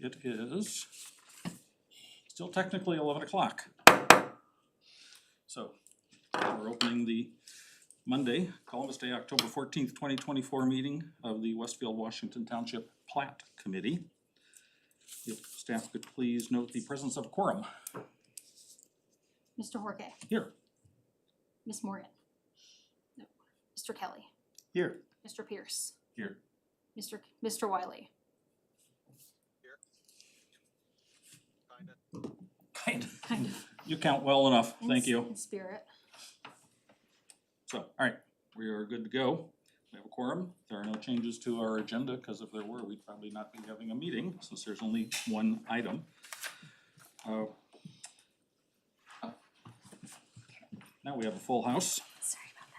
It is still technically 11 o'clock. So we're opening the Monday, Columbus Day, October 14th, 2024 meeting of the Westfield, Washington Township Plat Committee. If staff could please note the presence of a quorum. Mr. Horke. Here. Ms. Morgan. No. Mr. Kelly. Here. Mr. Pierce. Here. Mr. Wiley. Kind Kind of. You count well enough. Thank you. In spirit. So, all right, we are good to go. We have a quorum. There are no changes to our agenda, because if there were, we'd probably not be having a meeting, since there's only one item. Now we have a full house. Sorry about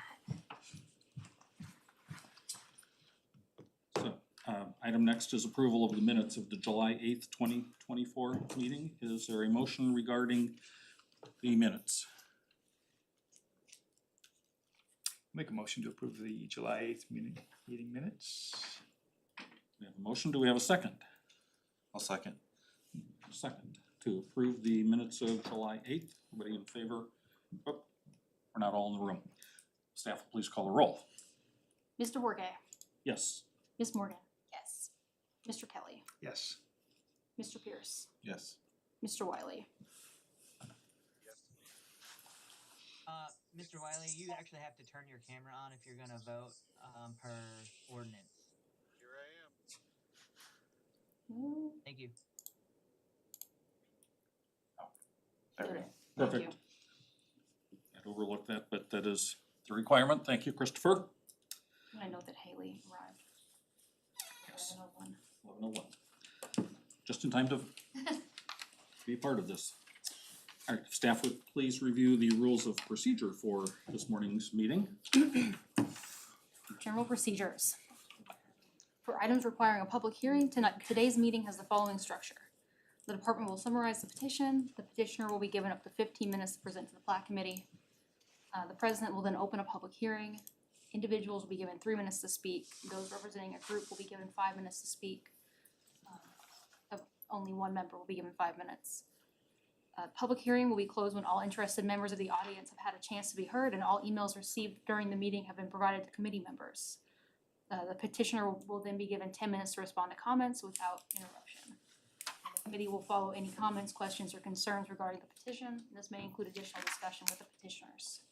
that. So, item next is approval of the minutes of the July 8th, 2024 meeting. Is there a motion regarding the minutes? Make a motion to approve the July 8th meeting minutes. We have a motion. Do we have a second? I'll second. Second to approve the minutes of July 8th. Everybody in favor? Oh, we're not all in the room. Staff, will please call the roll. Mr. Horke. Yes. Ms. Morgan. Yes. Mr. Kelly. Yes. Mr. Pierce. Yes. Mr. Wiley. Mr. Wiley, you actually have to turn your camera on if you're gonna vote, per ordinance. Here I am. Thank you. There we go. Thank Perfect. you. I'd overlooked that, but that is the requirement. Thank you, Christopher. I know that Haley arrived. Yes. 11:01. 11:01. Just in time to be a part of this. All right, if staff would please review the rules of procedure for this morning's meeting. General procedures. For items requiring a public hearing, today's meeting has the following structure. The department will summarize the petition. The petitioner will be given up to 15 minutes to present to the Plat Committee. The president will then open a public hearing. Individuals will be given 3 minutes to speak. Those representing a group will be given 5 minutes to speak. Only one member will be given 5 minutes. Public hearing will be closed when all interested members of the audience have had a chance to be heard and all emails received during the meeting have been provided to committee members. The petitioner will then be given 10 minutes to respond to comments without interruption. The committee will follow any comments, questions, or concerns regarding the petition. This may include additional discussion with the petitioners.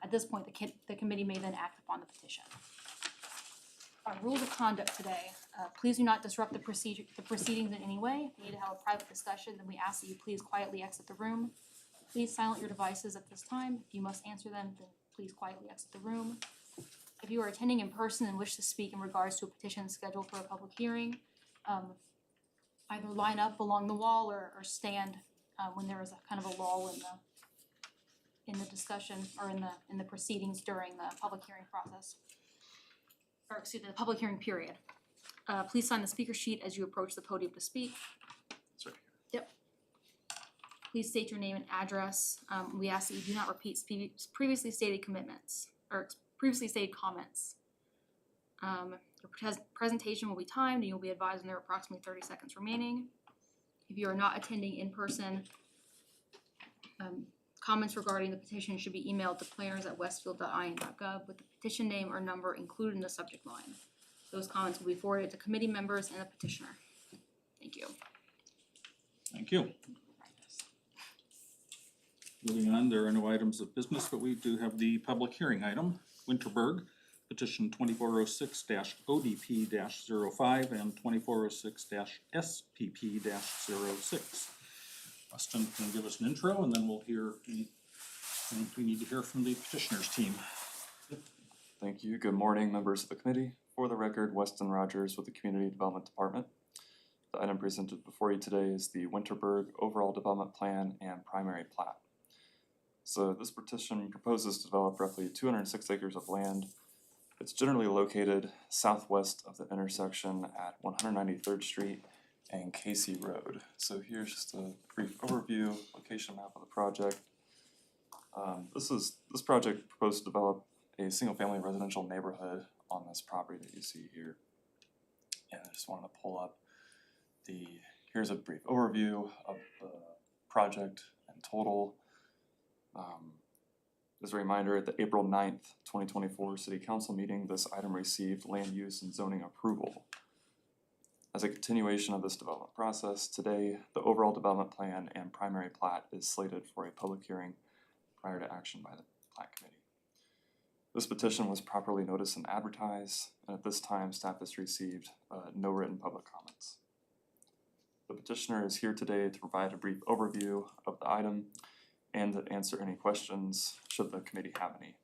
At this point, the committee may then act upon the petition. Our rules of conduct today. Please do not disrupt the proceedings in any way. If you need to have a private discussion, then we ask that you please quietly exit the room. Please silence your devices at this time. If you must answer them, then please quietly exit the room. If you are attending in person and wish to speak in regards to a petition scheduled for a public hearing, either line up along the wall or stand when there is a kind of a lull in the discussion or in the proceedings during the public hearing process. Or excuse me, the public hearing period. Please sign the speaker sheet as you approach the podium to speak. Sorry. Yep. Please state your name and address. We ask that you do not repeat previously stated commitments or previously stated comments. Your presentation will be timed and you'll be advised when there are approximately 30 seconds remaining. If you are not attending in person, comments regarding the petition should be emailed to planners@westfield.in.gov with the petition name or number included in the subject line. Those comments will be forwarded to committee members and the petitioner. Thank you. Thank you. Moving on, there are no items of business, but we do have the public hearing item. Winterberg, petition 2406-ODP-05 and 2406-SPP-06. Weston can give us an intro and then we'll hear anything we need to hear from the petitioner's team. Thank you. Good morning, members of the committee. For the record, Weston Rogers with the Community Development Department. The item presented before you today is the Winterberg Overall Development Plan and Primary Plat. So this petition proposes to develop roughly 206 acres of land. It's generally located southwest of the intersection at 193rd Street and Casey Road. So here's just a brief overview, location map of the project. This project proposed to develop a single-family residential neighborhood on this property that you see here. And I just wanted to pull up the here's a brief overview of the project in total. As a reminder, at the April 9th, 2024 City Council meeting, this item received land use and zoning approval. As a continuation of this development process, today, the overall development plan and primary plat is slated for a public hearing prior to action by the Plat Committee. This petition was properly noticed and advertised, and at this time, staff has received no written public comments. The petitioner is here today to provide a brief overview of the item and to answer any questions should the committee have any.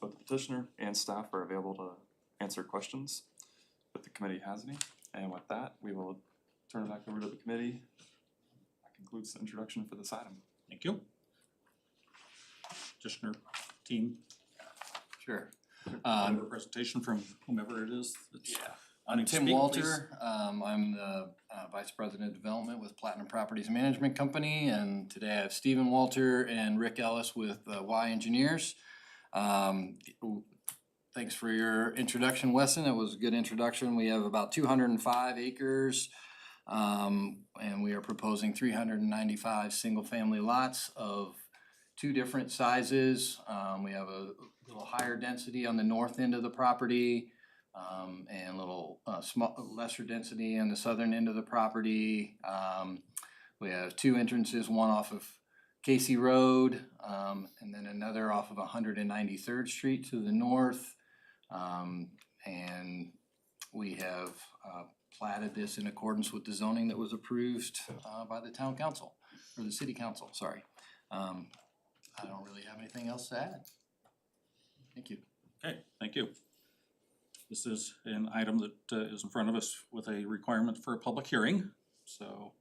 Both the petitioner and staff are available to answer questions if the committee has any. And with that, we will turn it back over to the committee. That concludes the introduction for this item. Thank you. Petitioner, team, Sure. have a presentation from whomever it is that's wanting to Tim speak, please. Walter, I'm the Vice President of Development with Platinum Properties Management Company, and today I have Stephen Walter and Rick Ellis with Y Engineers. Thanks for your introduction, Weston. It was a good introduction. We have about 205 acres, and we are proposing 395 single-family lots of two different sizes. We have a little higher density on the north end of the property, and a little lesser density on the southern end of the property. We have two entrances, one off of Casey Road, and then another off of 193rd Street to the north. And we have platted this in accordance with the zoning that was approved by the town council, or the city council, sorry. I don't really have anything else to add. Thank you. Okay, thank you. This is an item that is in front of us with a requirement for a public hearing. So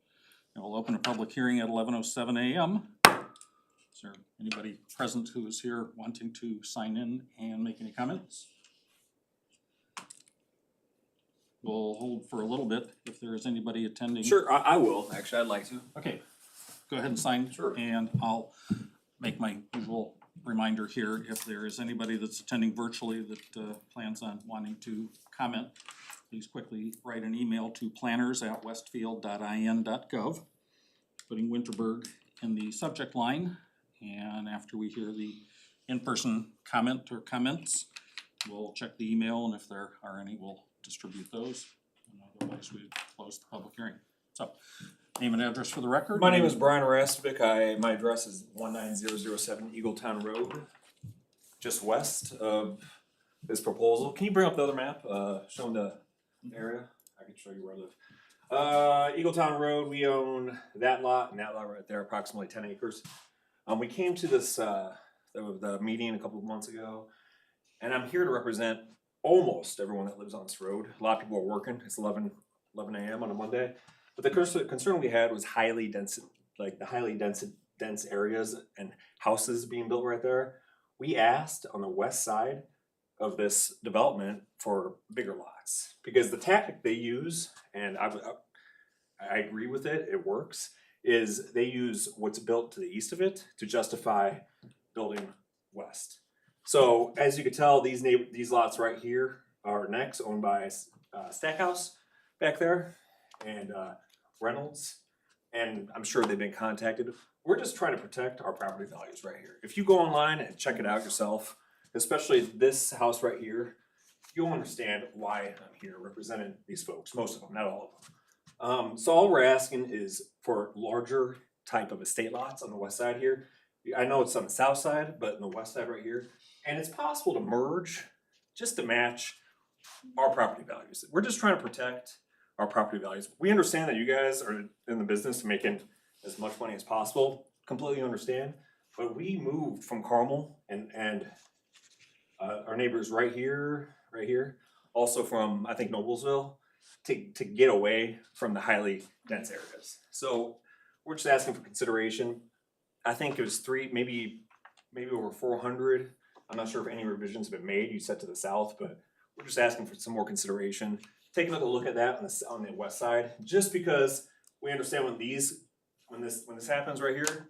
we'll open a public hearing at 11:07 a.m. Is there anybody present who is here wanting to sign in and make any comments? We'll hold for a little bit if there is anybody attending. Sure, I will, actually, I'd like to. Okay, go ahead and sign. Sure. And I'll make my usual reminder here, if there is anybody that's attending virtually that plans on wanting to comment, please quickly write an email to planners@westfield.in.gov, putting Winterberg in the subject line. And after we hear the in-person comment or comments, we'll check the email, and if there are any, we'll distribute those. And otherwise, we close the public hearing. So, name and address for the record. My name is Brian Rastvick. My address is 19007 Eagletown Road, just west of this proposal. Can you bring up the other map, showing the area? I can show you where I live. Eagletown Road, we own that lot and that lot right there, approximately 10 acres. We came to this, the meeting a couple of months ago, and I'm here to represent almost everyone that lives on this road. A lot of people are working. It's 11 a.m. on a Monday. But the concern we had was highly dense areas and houses being built right there. We asked on the west side of this development for bigger lots, because the tactic they use, and I agree with it, it works, is they use what's built to the east of it to justify building west. So as you can tell, these lots right here are next owned by Stackhouse back there, and Reynolds, and I'm sure they've been contacted. We're just trying to protect our property values right here. If you go online and check it out yourself, especially this house right here, you'll understand why I'm here representing these folks, most of them, not all of them. So all we're asking is for larger type of estate lots on the west side here. I know it's on the south side, but on the west side right here, and it's possible to merge just to match our property values. We're just trying to protect our property values. We understand that you guys are in the business of making as much money as possible, completely understand, but we moved from Carmel and our neighbors right here, also from, I think, Noblesville, to get away from the highly dense areas. So we're just asking for consideration. I think it was maybe over 400. I'm not sure if any revisions have been made, you said to the south, but we're just asking for some more consideration. Take another look at that on the west side, just because we understand when this happens right here,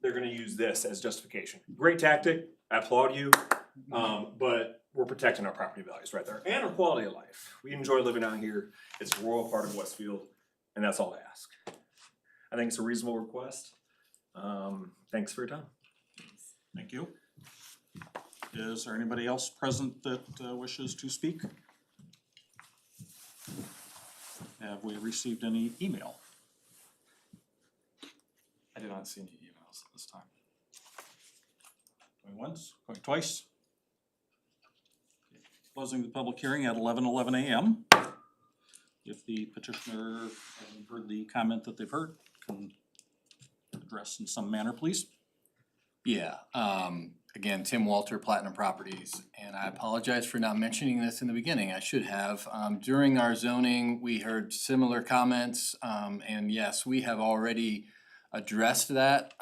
they're gonna use this as justification. Great tactic, I applaud you, but we're protecting our property values right there and our quality of life. We enjoy living out here. It's a rural part of Westfield, and that's all I ask. I think it's a reasonable request. Thanks for your time. Thank you. Is there anybody else present that wishes to speak? Have we received any email? I did not see any emails at this time. Going once, going twice? Closing the public hearing at 11:11 a.m. If the petitioner, having heard the comment that they've heard, can address in some manner, please. Yeah, again, Tim Walter, Platinum Properties, and I apologize for not mentioning this in the beginning, I should have. During our zoning, we heard similar comments, and yes, we have already addressed that.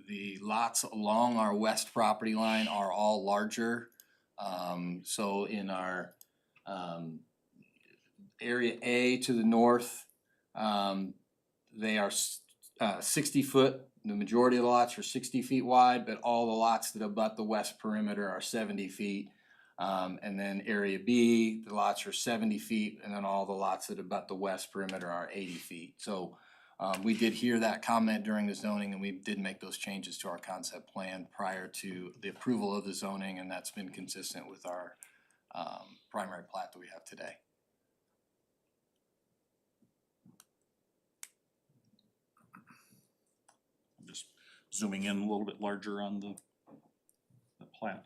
The lots along our west property line are all larger. So in our, area A to the north, they are 60 foot. The majority of the lots are 60 feet wide, but all the lots that abut the west perimeter are 70 feet. And then area B, the lots are 70 feet, and then all the lots that abut the west perimeter are 80 feet. So we did hear that comment during the zoning, and we did make those changes to our concept plan prior to the approval of the zoning, and that's been consistent with our primary plat that we have today. I'm just zooming in a little bit larger on the plat.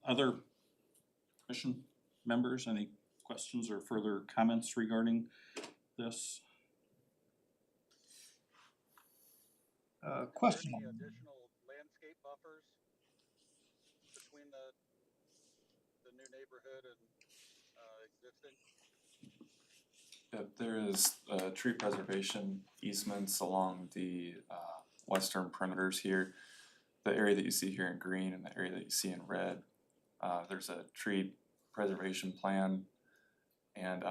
Other commission members, any questions or further comments regarding this? Question. Are there any additional landscape buffers between the new neighborhood and existing? There is tree preservation easements along the western perimeters here. The area that you see here in green and the area that you see in red, there's a tree preservation plan, and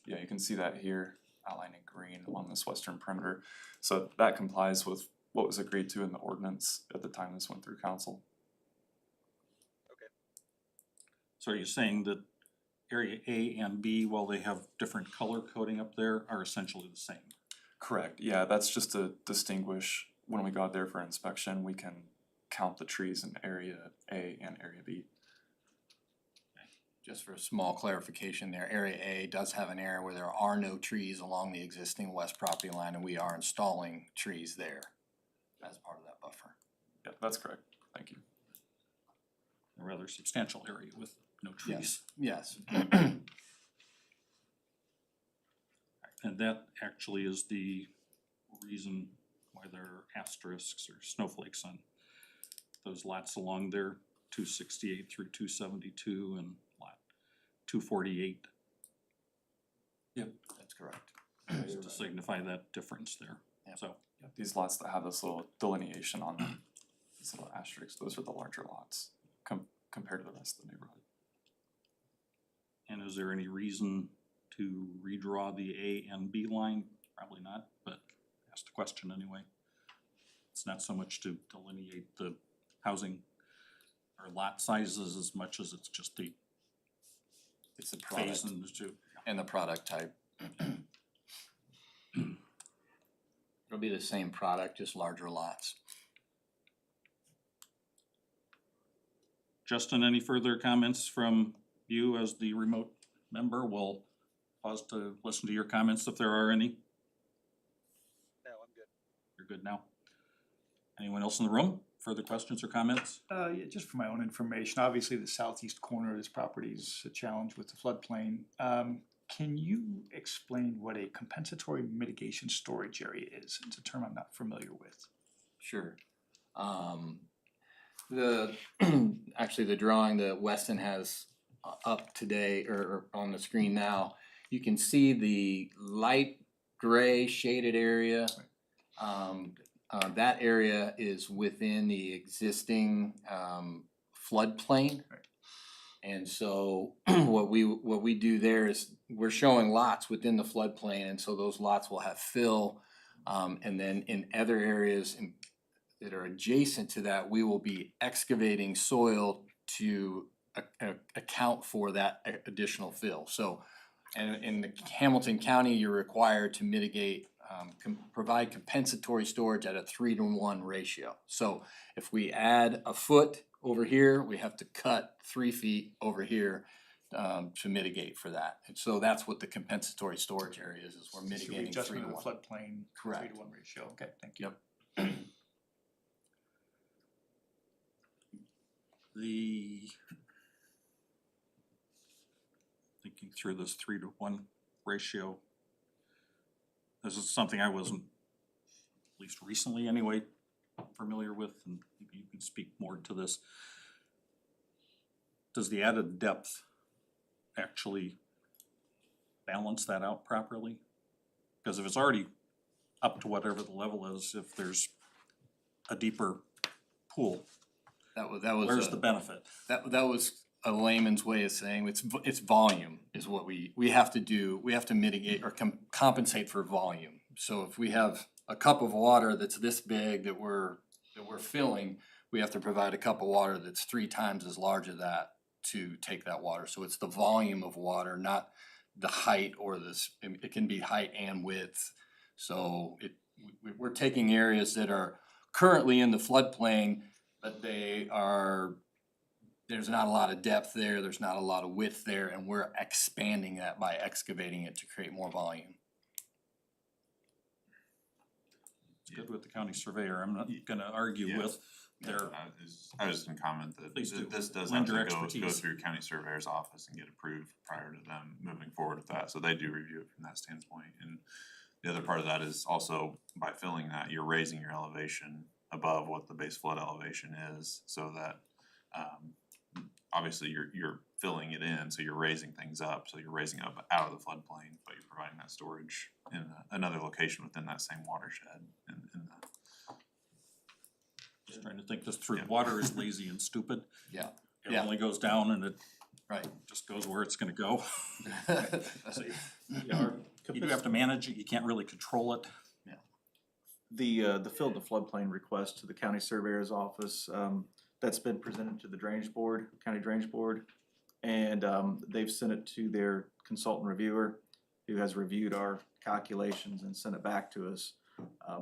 yeah, you can see that here outlined in green along this western perimeter. So that complies with what was agreed to in the ordinance at the time this went through council. So are you saying that area A and B, while they have different color coding up there, are essentially the same? Correct, yeah, that's just to distinguish when we go out there for inspection, we can count the trees in area A and area B. Just for a small clarification there, area A does have an area where there are no trees along the existing west property line, and we are installing trees there as part of that buffer. Yeah, that's correct, thank you. A rather substantial area with no trees. Yes. And that actually is the reason why there are asterisks or snowflakes on those lots along there, 268 through 272 and lot 248. Yep, That's correct. Just to signify that difference there. Yep. So, yeah, these lots that have this little delineation on them, these little asterisks, those are the larger lots compared to the rest of the neighborhood. and is there any reason to redraw the A and B line? Probably not, but ask the question anyway. It's not so much to delineate the housing or lot sizes as much as it's just the It's the product phase and the two. and the product type. It'll be the same product, just larger lots. Justin, any further comments from you as the remote member? We'll pause to listen to your comments if there are any. No, I'm good. You're good now. Anyone else in the room? Further questions or comments? Yeah, just for my own information, obviously the southeast corner of this property is a challenge with the floodplain. Can you explain what a compensatory mitigation storage area is? It's a term I'm not familiar with. Sure. Actually, the drawing that Weston has up today or on the screen now, you can see the light gray shaded area. That area is within the existing floodplain. And so what we do there is we're showing lots within the floodplain, and so those lots will have fill. And then in other areas that are adjacent to that, we will be excavating soil to account for that additional fill. So And in the Hamilton County, you're required to mitigate, provide compensatory storage at a 3-to-1 ratio. So if we add a foot over here, we have to cut 3 feet over here to mitigate for that. And so that's what the compensatory storage area is we're So mitigating 3 to adjustment of 1. the floodplain, Correct. 3-to-1 ratio, okay, thank you. Yep. Thinking through this 3-to-1 ratio. This is something I wasn't, at least recently anyway, familiar with, and maybe you can speak more to this. Does the added depth actually balance that out properly? Because if it's already up to whatever the level is, if there's a deeper pool, That was where's the benefit? That was a layman's way of saying it's volume is what we have to do. We have to mitigate or compensate for volume. So if we have a cup of water that's this big that we're filling, we have to provide a cup of water that's 3 times as large as that to take that water. So it's the volume of water, not the height or this. It can be height and width. So we're taking areas that are currently in the floodplain, but there's not a lot of depth there, there's not a lot of width there, and we're expanding that by excavating it to create more volume. It's good with the county surveyor, I'm not gonna argue Yeah. with their, I was gonna comment that Please do. this does Lend have your to go expertise. through county surveyor's office and get approved prior to them moving forward with that, so they do review it from that standpoint. And the other part of that is also by filling that, you're raising your elevation above what the base flood elevation is, so that obviously you're filling it in, so you're raising things up, so you're raising up out of the floodplain, but you're providing that storage in another location within that same watershed. And just trying to think this through. Yeah. Water is lazy and stupid. Yeah. It Yeah. only goes down and it Right. just goes where it's gonna go. So you do have to manage it, you can't really control it. The fill the floodplain request to the county surveyor's office, that's been presented to the drainage board, county drainage board. And they've sent it to their consultant reviewer, who has reviewed our calculations and sent it back to us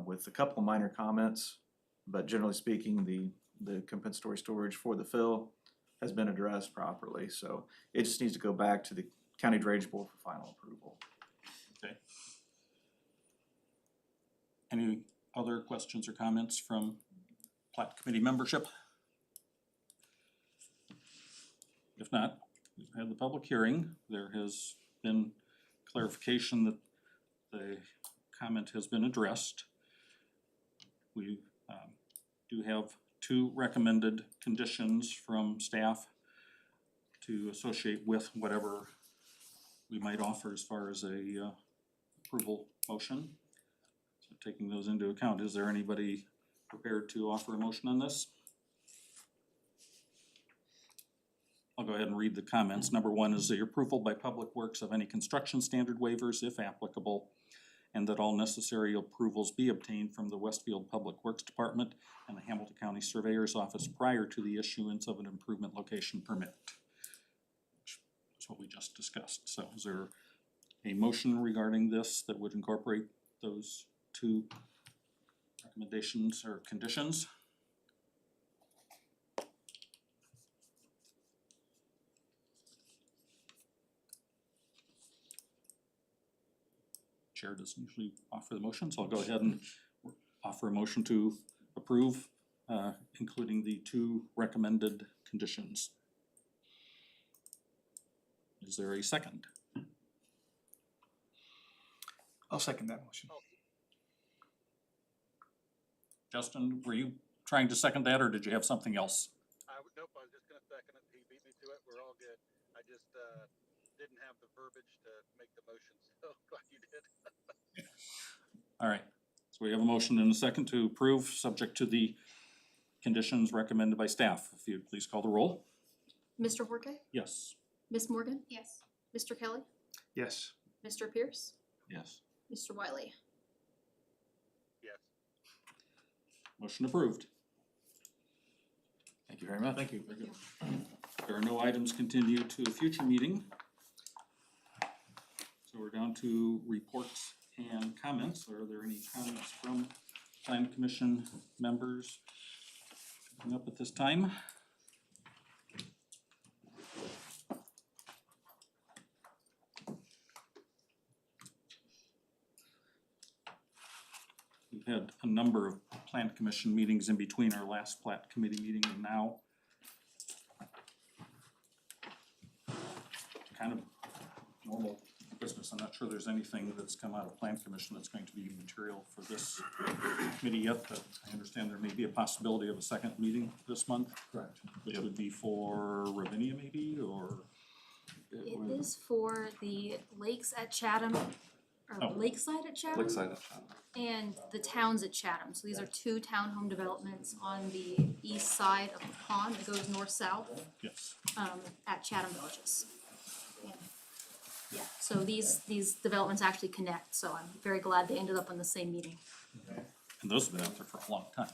with a couple of minor comments. But generally speaking, the compensatory storage for the fill has been addressed properly, so it just needs to go back to the county drainage board for final approval. Okay. Any other questions or comments from Plat Committee membership? If not, we've had the public hearing. There has been clarification that the comment has been addressed. We do have 2 recommended conditions from staff to associate with whatever we might offer as far as a approval motion. So taking those into account, is there anybody prepared to offer a motion on this? I'll go ahead and read the comments. Number 1 is the approval by Public Works of any construction standard waivers if applicable, and that all necessary approvals be obtained from the Westfield Public Works Department and the Hamilton County Surveyor's Office prior to the issuance of an improvement location permit. That's what we just discussed. So is there a motion regarding this that would incorporate those 2 recommendations or conditions? Chair doesn't usually offer the motion, so I'll go ahead and offer a motion to approve, including the 2 recommended conditions. Is there a second? I'll second that motion. Justin, were you trying to second that, or did you have something else? Nope, I was just gonna second it, he beat me to it, we're all good. I just, didn't have the verbiage to make the motion, so glad you did. All right, so we have a motion and a second to approve, subject to the conditions recommended by staff. If you'd please call the roll. Mr. Forte? Yes. Ms. Morgan? Yes. Mr. Kelly? Yes. Mr. Pierce? yes. Mr. Wiley? Yes. Motion approved. Thank you very much. Thank you. Very good. There are no items continued to a future meeting. So we're down to reports and comments. Are there any comments from Plan Commission members coming up at this time? We've had a number of Plan Commission meetings in between our last Plat Committee meeting and now. Kind of normal business. I'm not sure there's anything that's come out of Plan Commission that's going to be material for this committee yet, but I understand there may be a possibility of a second meeting this month. Correct. Which would be for Ravinia maybe, or? It is for the lakes at Chatham, or Oh. Lakeside at Chatham? Lakeside, And the towns at Chatham. So these are two townhome developments on the east side of the pond that goes north-south, Yes. at Chatham Villages. And, yeah, so these developments actually connect, so I'm very glad they ended up on the same meeting. And those have been out there for a long time.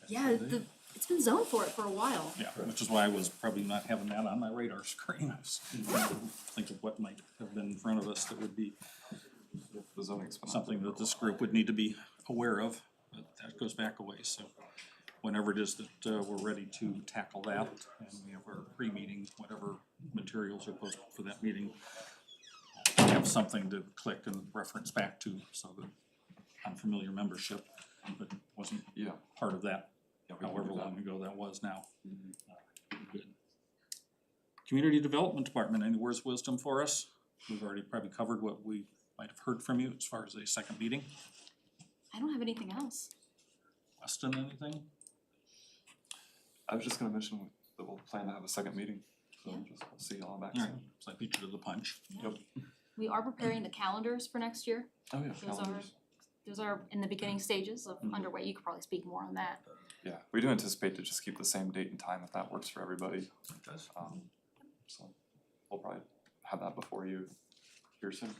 Yeah, it's been zoned for it for a while. Yeah, which is why I was probably not having that on my radar screen. I was thinking of what might have been in front of us that would be the zoning's been. something that this group would need to be aware of, but that goes back a ways, so whenever it is that we're ready to tackle that, and we have our pre-meeting, whatever materials are posted for that meeting, we have something to click and reference back to, so that unfamiliar membership, but wasn't Yeah. part of that, Yeah, we can however do that. long ago that was now. Good. Community Development Department, any words of wisdom for us? We've already probably covered what we might have heard from you as far as a second meeting. I don't have anything else. Weston, anything? I was just gonna mention that we'll plan to have a second meeting, so Yeah. we'll see y'all back Alright, soon. so I beat you to the punch. Yep. We are preparing the calendars for next year. Oh, yeah, Those are, calendars. those are in the beginning stages of underway. You could probably speak more on that. Yeah, we do anticipate to just keep the same date and time if that works for everybody. It does. So we'll probably have that before you here soon.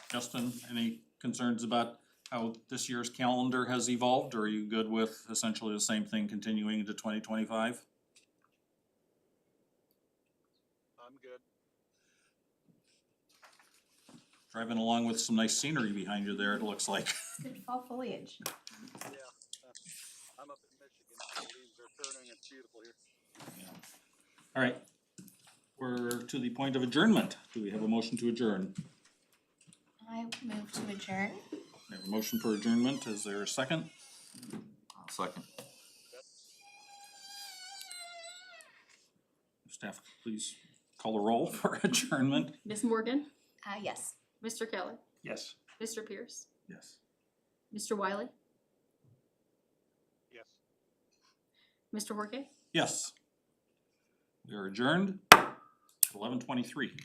Justin, any concerns about how this year's calendar has evolved, or are you good with essentially the same thing continuing into 2025? I'm good. Driving along with some nice scenery behind you there, it looks like. Good fall foliage. Yeah. I'm up in Michigan, the leaves are turning, it's beautiful here. Alright, we're to the point of adjournment. Do we have a motion to adjourn? I move to adjourn. We have a motion for adjournment. Is there a second? Second. Staff, please call a roll for adjournment. Ms. Morgan, Yes. Mr. Kelly, Yes. Mr. Pierce, Yes. Mr. Wiley, Yes. Mr. Horke. Yes. We are adjourned at 11:23.